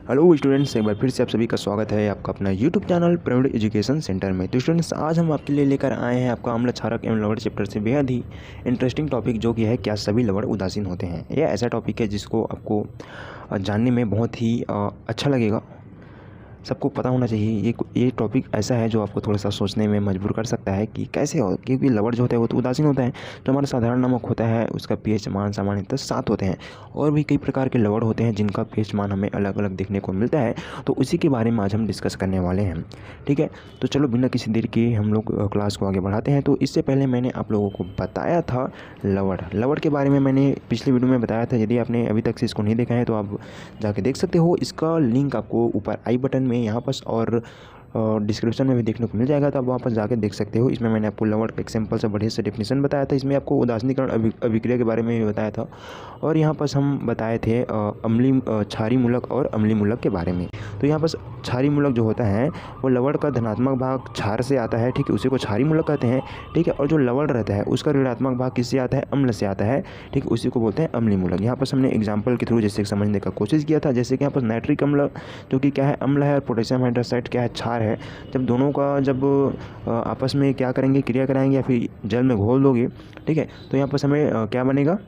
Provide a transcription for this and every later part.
Hello students, एक बार फिर से आप सभी का स्वागत है आपका अपना YouTube channel Praveen education centre में। तो स्टूडेंट्स, आज हम आपके लिए लेकर आए हैं आपका अम्ल क्षारक एवं लवण चैप्टर से बेहद ही इंटरेस्टिंग टॉपिक, जो कि है क्या सभी लवण उदासीन होते हैं। यह ऐसा टॉपिक है जिसको आपको जानने में बहुत ही अच्छा लगेगा, सबको पता होना चाहिए। ये टॉपिक ऐसा है जो आपको थोड़ा सा सोचने में मजबूर कर सकता है कि कैसे हो, क्योंकि लवण जो होता है वो तो उदासीन होता है। जो हमारा साधारण नमक होता है उसका पीएच मान सामान्यतः 7 होते हैं, और भी कई प्रकार के लवण होते हैं जिनका पीएच मान हमें अलग अलग देखने को मिलता है। तो उसी के बारे में आज हम डिस्कस करने वाले हैं, ठीक है। तो चलो बिना किसी देर के हम लोग क्लास को आगे बढ़ाते हैं। तो इससे पहले मैंने आप लोगों को बताया था लवण के बारे में, मैंने पिछली वीडियो में बताया था। यदि आपने अभी तक से इसको नहीं देखा है तो आप जाके देख सकते हो। इसका लिंक आपको ऊपर आई बटन में यहाँ पर और डिस्क्रिप्शन में भी देखने को मिल जाएगा, तो आप वहाँ पर जाकर देख सकते हो। इसमें मैंने आपको लवण एक सिंपल से बढ़िया से डेफिनेशन बताया था। इसमें आपको उदासीनीकरण अभिक्रिया के बारे में भी बताया था, और यहाँ पर हम बताए थे क्षारीय मूलक और अम्लीय मूलक के बारे में। तो यहाँ पर क्षारीय मूलक जो होता है वो लवण का धनात्मक भाग क्षार से आता है, ठीक है, उसी को क्षारीय मूलक कहते हैं, ठीक है। और जो लवण रहता है उसका ऋणात्मक भाग किससे आता है? अम्ल से आता है, ठीक है, उसी को बोलते हैं अम्लीय मूलक। यहाँ पर हमने एग्जाम्पल के थ्रू जैसे समझने का कोशिश किया था, जैसे कि यहाँ पर नाइट्रिक अम्ल जो कि क्या है? अम्ल है, और पोटेशियम हाइड्रोक्साइड क्या है? क्षार है। जब दोनों का आपस में क्या करेंगे? क्रिया कराएंगे या फिर जल में घोल दोगे, ठीक है, तो यहाँ पर हमें क्या बनेगा?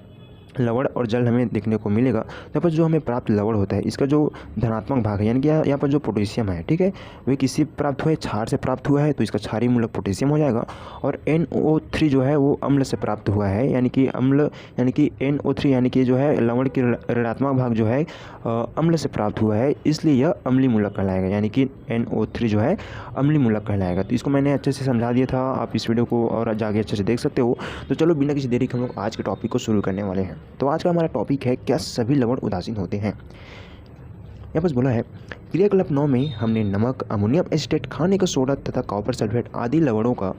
लवण और जल हमें देखने को मिलेगा। यहाँ पर जो हमें प्राप्त लवण होता है इसका जो धनात्मक भाग है, यानी कि यहाँ पर जो पोटेशियम है, ठीक है, वह किसी प्राप्त हुआ है? क्षार से प्राप्त हुआ है, तो इसका क्षारीय मूलक पोटेशियम हो जाएगा। और NO3 जो है वो अम्ल से प्राप्त हुआ है, यानी कि NO3 यानी कि जो है लवण की ऋणात्मक भाग जो है अम्ल से प्राप्त हुआ है, इसलिए यह अम्लीय मूलक कहलाएगा, यानी कि NO3 जो है अम्लीय मूलक कहलाएगा। तो इसको मैंने अच्छे से समझा दिया था, आप इस वीडियो को और जाके अच्छे से देख सकते हो। तो चलो बिना किसी देरी के हम लोग आज के टॉपिक को शुरू करने वाले हैं। तो आज का हमारा टॉपिक है क्या सभी लवण उदासीन होते हैं। यहाँ पर बोला है क्रियाकलाप 9 में हमने नमक, अमोनियम एसिटेट, खाने का सोडा तथा कॉपर सल्फेट आदि लवणों का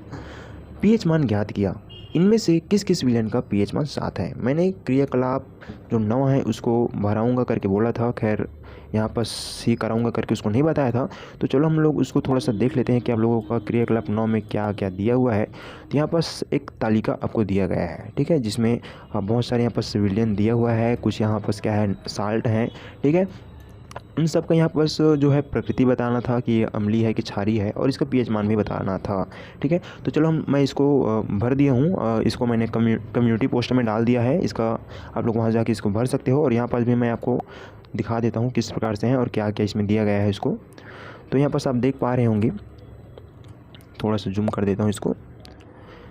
पीएच मान ज्ञात किया। इनमें से किस किस विलयन का पीएच मान 7 है? मैंने क्रियाकलाप जो 9 है उसको भराऊंगा करके बोला था, खैर यहाँ पर सी कराऊंगा करके उसको नहीं बताया था। तो चलो हम लोग उसको थोड़ा सा देख लेते हैं कि आप लोगों का क्रियाकलाप 9 में क्या क्या दिया हुआ है। तो यहाँ पर एक तालिका आपको दिया गया है, ठीक है, जिसमें बहुत सारे यहाँ पर विलयन दिया हुआ है, कुछ यहाँ पर क्या है? साल्ट है, ठीक है। इन सब का यहाँ पर जो है प्रकृति बताना था कि ये अम्लीय है कि क्षारीय है, और इसका पीएच मान भी बताना था, ठीक है। तो चलो मैं इसको भर दिया हूँ, इसको मैंने कम्युनिटी पोस्ट में डाल दिया है। इसका आप लोग वहाँ जाके इसको भर सकते हो, और यहाँ पर भी मैं आपको दिखा देता हूँ किस प्रकार से है और क्या क्या इसमें दिया गया है इसको। तो यहाँ पर आप देख पा रहे होंगे, थोड़ा सा जूम कर देता हूँ इसको।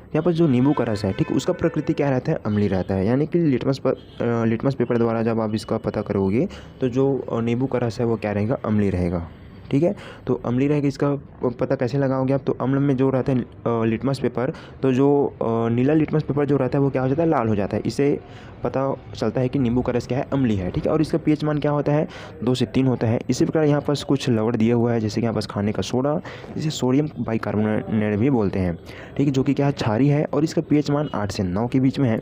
यहाँ पर जो नींबू का रस है, ठीक, उसका प्रकृति क्या रहता है? अम्लीय रहता है, यानी कि लिटमस पेपर द्वारा जब आप इसका पता करोगे तो जो नींबू का रस है वो क्या रहेगा? अम्लीय रहेगा, ठीक है। तो अम्लीय रहेगा, इसका पता कैसे लगाओगे आप? तो अम्ल में जो रहता है लिटमस पेपर, तो जो नीला लिटमस पेपर जो रहता है वो क्या हो जाता है? लाल हो जाता है। इससे पता चलता है कि नींबू का रस क्या है? अम्लीय है, ठीक है। और इसका पीएच मान क्या होता है? 2 से 3 होता है। इसी प्रकार यहाँ पर कुछ लवण दिया हुआ है, जैसे कि यहाँ पर खाने का सोडा, जिसे सोडियम बाइकार्बोनेट भी बोलते हैं, ठीक है, जो कि क्या है? क्षारीय है, और इसका पीएच मान 8 से 9 के बीच में है,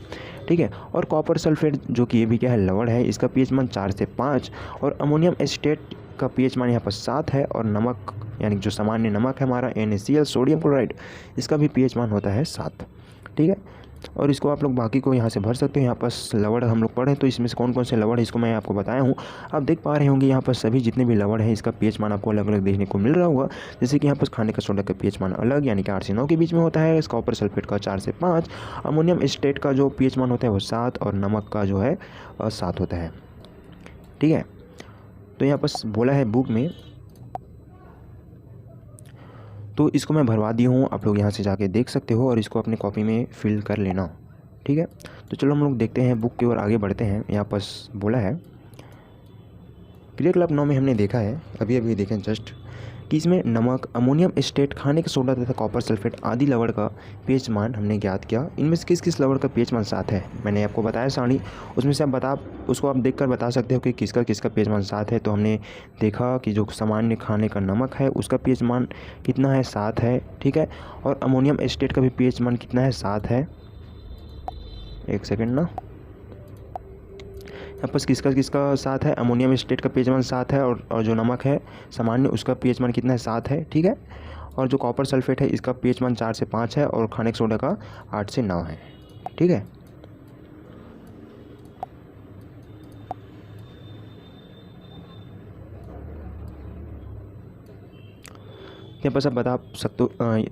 ठीक है। और कॉपर सल्फेट जो कि ये भी क्या है? लवण है, इसका पीएच मान 4 से 5। और अमोनियम एसिटेट का पीएच मान यहाँ पर 7 है। और नमक यानी जो सामान्य नमक है हमारा NaCl, सोडियम क्लोराइड, इसका भी पीएच मान होता है 7, ठीक है। और इसको आप लोग बाकी को यहाँ से भर सकते हैं। यहाँ पर लवण हम लोग पढ़ें तो इसमें से कौन कौन से लवण है इसको मैं आपको बताया हूँ। आप देख पा रहे होंगे यहाँ पर सभी जितने भी लवण है इसका पीएच मान आपको अलग अलग देखने को मिल रहा होगा। जैसे कि यहाँ पर खाने का सोडा का पीएच मान अलग, यानी कि 8 से 9 के बीच में होता है। कॉपर सल्फेट का 4 से 5, अमोनियम एसिटेट का जो पीएच मान होता है वो 7, और नमक का जो है 7 होता है, ठीक है। तो यहाँ पर बोला है बुक में, तो इसको मैं भरवा दी हूँ, आप लोग यहाँ से जाके देख सकते हो और इसको अपनी कॉपी में फिल कर लेना, ठीक है। तो चलो हम लोग देखते हैं, बुक की ओर आगे बढ़ते हैं। यहाँ पर बोला है क्रियाकलाप 9 में हमने देखा है अभी देखें जस्ट कि इसमें नमक, अमोनियम एसिटेट, खाने का सोडा तथा कॉपर सल्फेट आदि लवण का पीएच मान हमने ज्ञात किया। इनमें से किस किस लवण का पीएच मान 7 है? मैंने आपको बताया सारणी, उसमें से उसको आप देखकर बता सकते हो कि किसका किसका पीएच मान 7 है। तो हमने देखा कि जो सामान्य खाने का नमक है उसका पीएच मान कितना है? 7 है, ठीक है। और अमोनियम एसिटेट का भी पीएच मान कितना है? 7 है। एक सेकेंड ना, यहाँ पर किसका किसका 7 है? अमोनियम एसिटेट का पीएच मान 7 है, और जो नमक है सामान्य उसका पीएच मान कितना है? 7 है, ठीक है। और जो कॉपर सल्फेट है इसका पीएच मान 4 से 5 है, और खाने का सोडा का 8 से 9 है, ठीक है। यहाँ पर आप बता सकते हो,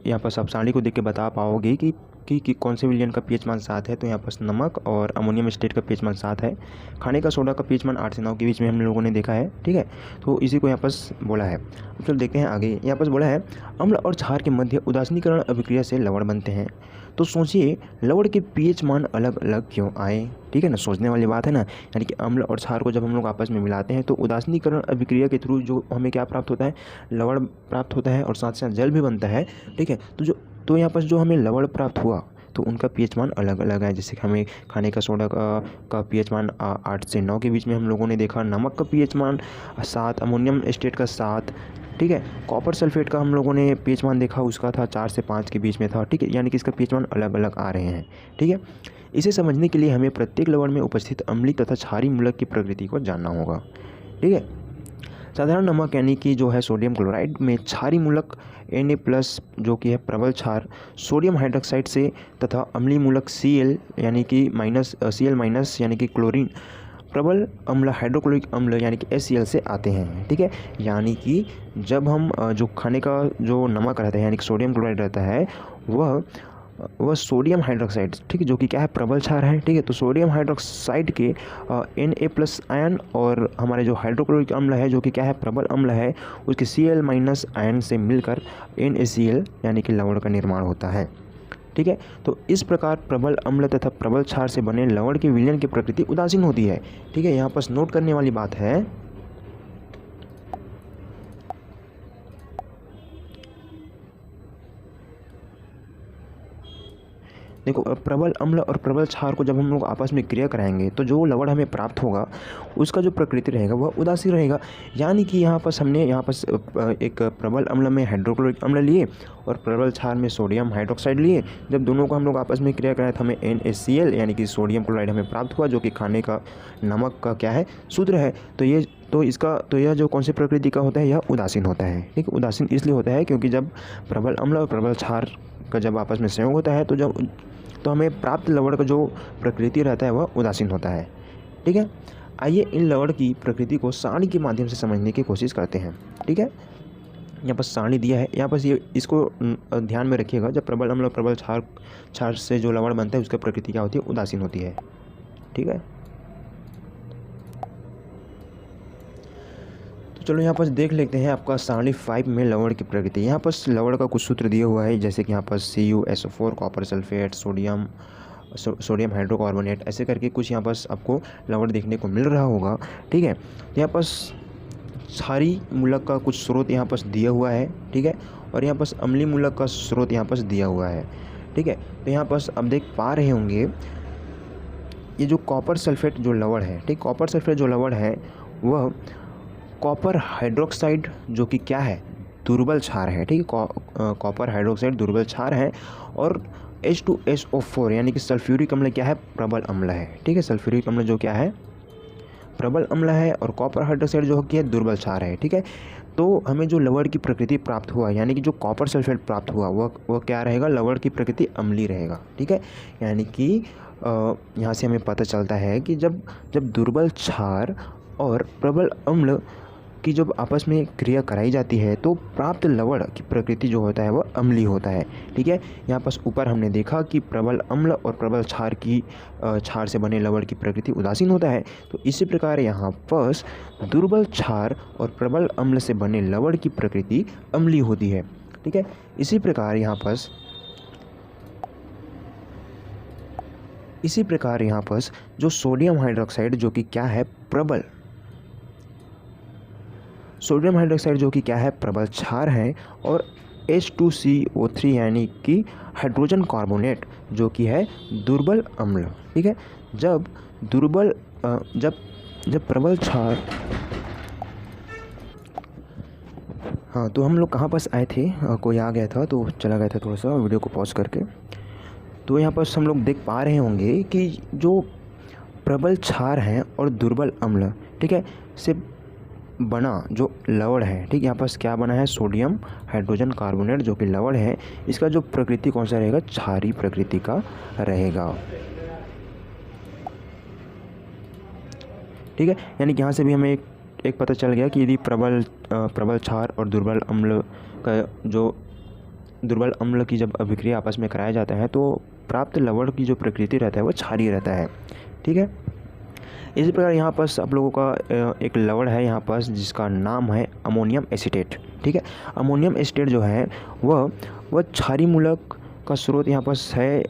यहाँ पर आप सारणी को देख के बता पाओगे कि कौन से विलयन का पीएच मान 7 है। तो यहाँ पर नमक और अमोनियम स्टेट का पीएच मान 7 है। खाने का सोडा का पीएच मान 8 से 9 के बीच में हम लोगों ने देखा है, ठीक है। तो इसी को यहाँ पर बोला है। अब चलो देखते हैं आगे। यहाँ पर बोला है अम्ल और क्षार के मध्य उदासीनीकरण अभिक्रिया से लवण बनते हैं। तो सोचिए लवण के पीएच मान अलग अलग क्यों आए, ठीक है ना, सोचने वाली बात है ना। यानी कि अम्ल और क्षार को जब हम लोग आपस में मिलाते हैं तो उदासीनीकरण अभिक्रिया के थ्रू जो हमें क्या प्राप्त होता है, लवण प्राप्त होता है और साथ साथ जल भी बनता है, ठीक है। तो यहाँ पर जो हमें लवण प्राप्त हुआ तो उनका पीएच मान अलग अलग है। जैसे कि हमें खाने का सोडा का पीएच मान 8 से 9 के बीच में हम लोगों ने देखा, नमक का पीएच मान 7, अमोनियम स्टेट का 7, ठीक है। कॉपर सल्फेट का हम लोगों ने पीएच मान देखा, उसका था 4 से 5 के बीच में था, ठीक है। यानी कि इसका पीएच मान अलग अलग आ रहे हैं, ठीक है। इसे समझने के लिए हमें प्रत्येक लवण में उपस्थित अम्लीय तथा क्षारीय मूलक की प्रकृति को जानना होगा, ठीक है। साधारण नमक यानी कि जो है सोडियम क्लोराइड में क्षारीय मूलक Na+ जो कि है प्रबल क्षार सोडियम हाइड्रोक्साइड से तथा अम्लीय मूलक Cl यानी कि Cl- यानी कि क्लोरीन प्रबल अम्ल हाइड्रोक्लोरिक अम्ल यानी कि HCl से आते हैं, ठीक है। यानी कि जब हम जो खाने का जो नमक रहता है यानी कि सोडियम क्लोराइड रहता है वह सोडियम हाइड्रोक्साइड, ठीक है, जो कि क्या है प्रबल क्षार है, ठीक है। तो सोडियम हाइड्रोक्साइड के Na+ आयन और हमारे जो हाइड्रोक्लोरिक अम्ल है जो कि क्या है प्रबल अम्ल है उसके Cl- आयन से मिलकर NaCl यानी कि लवण का निर्माण होता है, ठीक है। तो इस प्रकार प्रबल अम्ल तथा प्रबल क्षार से बने लवण के विलयन की प्रकृति उदासीन होती है, ठीक है। यहाँ पर नोट करने वाली बात है देखो, प्रबल अम्ल और प्रबल क्षार को जब हम लोग आपस में क्रिया कराएंगे तो जो लवण हमें प्राप्त होगा उसका जो प्रकृति रहेगा वह उदासीन रहेगा। यानी कि हमने यहाँ पर एक प्रबल अम्ल में हाइड्रोक्लोरिक अम्ल लिए और प्रबल क्षार में सोडियम हाइड्रोक्साइड लिए। जब दोनों को हम लोग आपस में क्रिया कराए तो हमें NaCl यानी कि सोडियम क्लोराइड हमें प्राप्त हुआ जो कि खाने का नमक का क्या है सूत्र है। तो यह जो कौन सी प्रकृति का होता है, यह उदासीन होता है, ठीक है। उदासीन इसलिए होता है क्योंकि जब प्रबल अम्ल और प्रबल क्षार का जब आपस में संयोग होता है तो हमें प्राप्त लवण का जो प्रकृति रहता है वह उदासीन होता है, ठीक है। आइए इन लवण की प्रकृति को सारणी के माध्यम से समझने की कोशिश करते हैं, ठीक है। यहाँ पर सारणी दिया है, यहाँ पर इसको ध्यान में रखिएगा। जब प्रबल अम्ल और प्रबल क्षार से जो लवण बनता है उसकी प्रकृति क्या होती है, उदासीन होती है, ठीक है। तो चलो यहाँ पर देख लेते हैं आपका सारणी 5 में लवण की प्रकृति। यहाँ पर लवण का कुछ सूत्र दिया हुआ है, जैसे कि यहाँ पर CuSO4 copper sulphate sodium hydrocarbonate ऐसे करके कुछ यहाँ पर आपको लवण देखने को मिल रहा होगा, ठीक है। यहाँ पर क्षारीय मूलक का कुछ स्रोत यहाँ पर दिया हुआ है, ठीक है, और यहाँ पर अम्लीय मूलक का स्रोत यहाँ पर दिया हुआ है, ठीक है। तो यहाँ पर आप देख पा रहे होंगे ये जो कॉपर सल्फेट जो लवण है, ठीक, कॉपर सल्फेट जो लवण है वह कॉपर हाइड्रोक्साइड जो कि क्या है दुर्बल क्षार है, ठीक है। कॉपर हाइड्रोक्साइड दुर्बल क्षार है और H2SO4 यानी कि सल्फ्यूरिक अम्ल क्या है प्रबल अम्ल है, ठीक है। सल्फ्यूरिक अम्ल जो क्या है प्रबल अम्ल है और कॉपर हाइड्रोक्साइड जो कि है दुर्बल क्षार है, ठीक है। तो हमें जो लवण की प्रकृति प्राप्त हुआ यानी कि जो कॉपर सल्फेट प्राप्त हुआ वह क्या रहेगा, लवण की प्रकृति अम्लीय रहेगा, ठीक है। यानी कि यहाँ से हमें पता चलता है कि जब दुर्बल क्षार और प्रबल अम्ल की जब आपस में क्रिया कराई जाती है तो प्राप्त लवण की प्रकृति जो होता है वह अम्लीय होता है, ठीक है। यहाँ पर ऊपर हमने देखा कि प्रबल अम्ल और प्रबल क्षार से बने लवण की प्रकृति उदासीन होता है। तो इसी प्रकार यहाँ पर दुर्बल क्षार और प्रबल अम्ल से बने लवण की प्रकृति अम्लीय होती है, ठीक है। इसी प्रकार यहाँ पर जो सोडियम हाइड्रोक्साइड जो कि क्या है प्रबल सोडियम हाइड्रोक्साइड जो कि क्या है प्रबल क्षार है और H2CO3 यानी कि हाइड्रोजन कार्बोनेट जो कि है दुर्बल अम्ल, ठीक है। जब प्रबल क्षार, हाँ, तो हम लोग कहाँ पास आए थे, कोई आ गया था तो चला गया था थोड़ा सा वीडियो को पॉज करके। तो यहाँ पर हम लोग देख पा रहे होंगे कि जो प्रबल क्षार हैं और दुर्बल अम्ल, ठीक है, से बना जो लवण है, ठीक, यहाँ पर क्या बना है सोडियम हाइड्रोजन कार्बोनेट जो कि लवण है, इसका जो प्रकृति कौन सा रहेगा क्षारीय प्रकृति का रहेगा, ठीक है। यानी कि यहाँ से भी हमें एक पता चल गया कि यदि प्रबल क्षार और दुर्बल अम्ल का जो दुर्बल अम्ल की जब अभिक्रिया आपस में कराया जाता है तो प्राप्त लवण की जो प्रकृति रहता है वो क्षारीय रहता है। ठीक है, इसी प्रकार यहाँ पास आप लोगों का एक लवण है यहाँ पास जिसका नाम है अमोनियम एसीटेट। ठीक है, अमोनियम एसीटेट जो है वह क्षारीय मूलक का स्रोत यहाँ पास है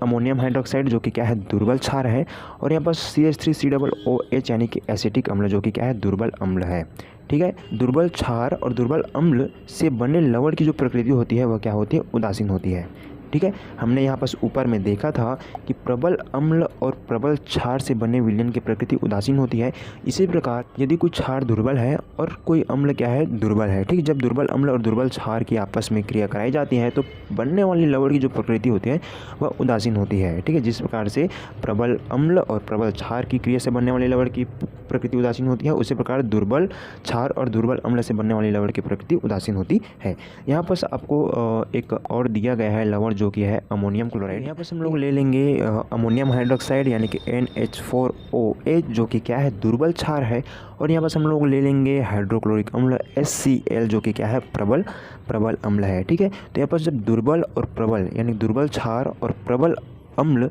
अमोनियम हाइड्रोक्साइड जो कि क्या है दुर्बल क्षार है, और यहाँ पर CH3COOH यानी कि एसिटिक अम्ल जो कि क्या है दुर्बल अम्ल है। ठीक है, दुर्बल क्षार और दुर्बल अम्ल से बने लवण की जो प्रकृति होती है वह क्या होती है उदासीन होती है। ठीक है, हमने यहाँ पर ऊपर में देखा था कि प्रबल अम्ल और प्रबल क्षार से बने विलयन की प्रकृति उदासीन होती है। इसी प्रकार यदि कोई क्षार दुर्बल है और कोई अम्ल क्या है दुर्बल है, ठीक है, जब दुर्बल अम्ल और दुर्बल क्षार की आपस में क्रिया कराई जाती है तो बनने वाली लवण की जो प्रकृति होती है वह उदासीन होती है। ठीक है, जिस प्रकार से प्रबल अम्ल और प्रबल क्षार की क्रिया से बनने वाली लवण की प्रकृति उदासीन होती है, उसी प्रकार दुर्बल क्षार और दुर्बल अम्ल से बनने वाली लवण की प्रकृति उदासीन होती है। यहाँ पर आपको एक और दिया गया है लवण जो कि है अमोनियम क्लोराइड। यहाँ पर हम लोग ले लेंगे अमोनियम हाइड्रोक्साइड यानी कि NH4OH जो कि क्या है दुर्बल क्षार है, और यहाँ पर हम लोग ले लेंगे हाइड्रोक्लोरिक अम्ल HCl जो कि क्या है प्रबल अम्ल है। ठीक है, तो यहाँ पर जब दुर्बल और प्रबल यानी दुर्बल क्षार और प्रबल अम्ल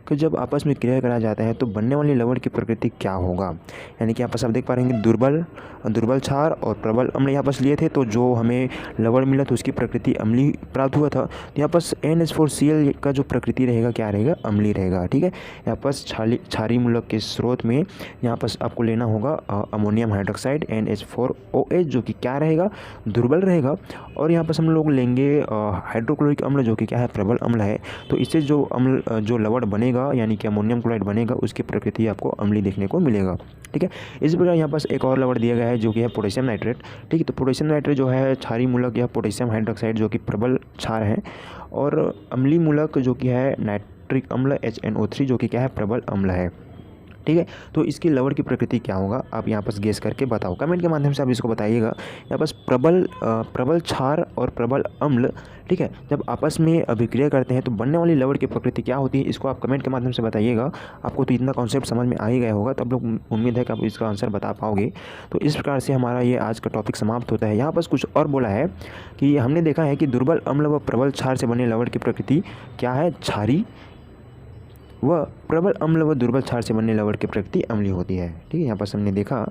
कि जब आपस में क्रिया कराया जाता है तो बनने वाली लवण की प्रकृति क्या होगा, यानी कि यहाँ पर आप देख पा रहे हैं दुर्बल क्षार और प्रबल अम्ल यहाँ पर लिए थे तो जो हमें लवण मिला तो उसकी प्रकृति अम्ली प्राप्त हुआ था। तो यहाँ पर NH4Cl का जो प्रकृति रहेगा क्या रहेगा अम्ली रहेगा। ठीक है, यहाँ पर क्षारीय मूलक के स्रोत में यहाँ पर आपको लेना होगा अमोनियम हाइड्रोक्साइड NH4OH जो कि क्या रहेगा दुर्बल रहेगा, और यहाँ पर हम लोग लेंगे हाइड्रोक्लोरिक अम्ल जो कि क्या है प्रबल अम्ल है। तो इससे जो लवण बनेगा यानी कि अमोनियम क्लोराइड बनेगा उसकी प्रकृति आपको अम्ली देखने को मिलेगा। ठीक है, इसी प्रकार यहाँ पास एक और लवण दिया गया है जो कि है पोटेशियम नाइट्रेट। ठीक है, तो पोटेशियम नाइट्रेट जो है क्षारीय मूलक या पोटेशियम हाइड्रोक्साइड जो कि प्रबल क्षार है, और अम्लीय मूलक जो कि है नाइट्रिक अम्ल HNO3 जो कि क्या है प्रबल अम्ल है। ठीक है, तो इसकी लवण की प्रकृति क्या होगा आप यहाँ पर गेस करके बताओ, कमेंट के माध्यम से आप इसको बताइएगा। यहाँ पर प्रबल क्षार और प्रबल अम्ल, ठीक है, जब आपस में अभिक्रिया करते हैं तो बनने वाली लवण की प्रकृति क्या होती है इसको आप कमेंट के माध्यम से बताइएगा। आपको तो इतना कॉन्सेप्ट समझ में आ ही गया होगा, तो आप लोग उम्मीद है कि आप इसका आंसर बता पाओगे। तो इस प्रकार से हमारा ये आज का टॉपिक समाप्त होता है। यहाँ पर कुछ और बोला है कि हमने देखा है कि दुर्बल अम्ल व प्रबल क्षार से बने लवण की प्रकृति क्या है क्षारीय, वह प्रबल अम्ल व दुर्बल क्षार से बनने लवण की प्रकृति अम्लीय होती है। ठीक है, यहाँ पर हमने देखा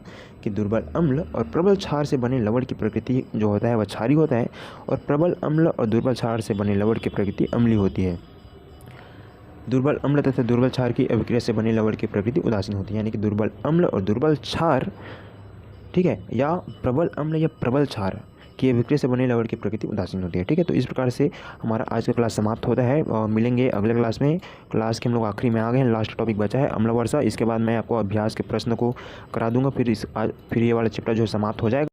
कि दुर्बल अम्ल और प्रबल क्षार से बने लवण की प्रकृति जो होता है वह क्षारीय होता है, और प्रबल अम्ल और दुर्बल क्षार से बने लवण की प्रकृति अम्लीय होती है। दुर्बल अम्ल तथा दुर्बल क्षार की अभिक्रिया से बने लवण की प्रकृति उदासीन होती है, यानी कि दुर्बल अम्ल और दुर्बल क्षार, ठीक है, या प्रबल अम्ल या प्रबल क्षार की अभिक्रिया से बने लवण की प्रकृति उदासीन होती है। ठीक है, तो इस प्रकार से हमारा आज का क्लास समाप्त होता है, और मिलेंगे अगले क्लास में। क्लास के हम लोग आखिरी में आ गए हैं, लास्ट टॉपिक बचा है अम्ल वर्षा। इसके बाद मैं आपको अभ्यास के प्रश्न को करा दूंगा, फिर ये वाला चैप्टर जो है समाप्त हो जाएगा।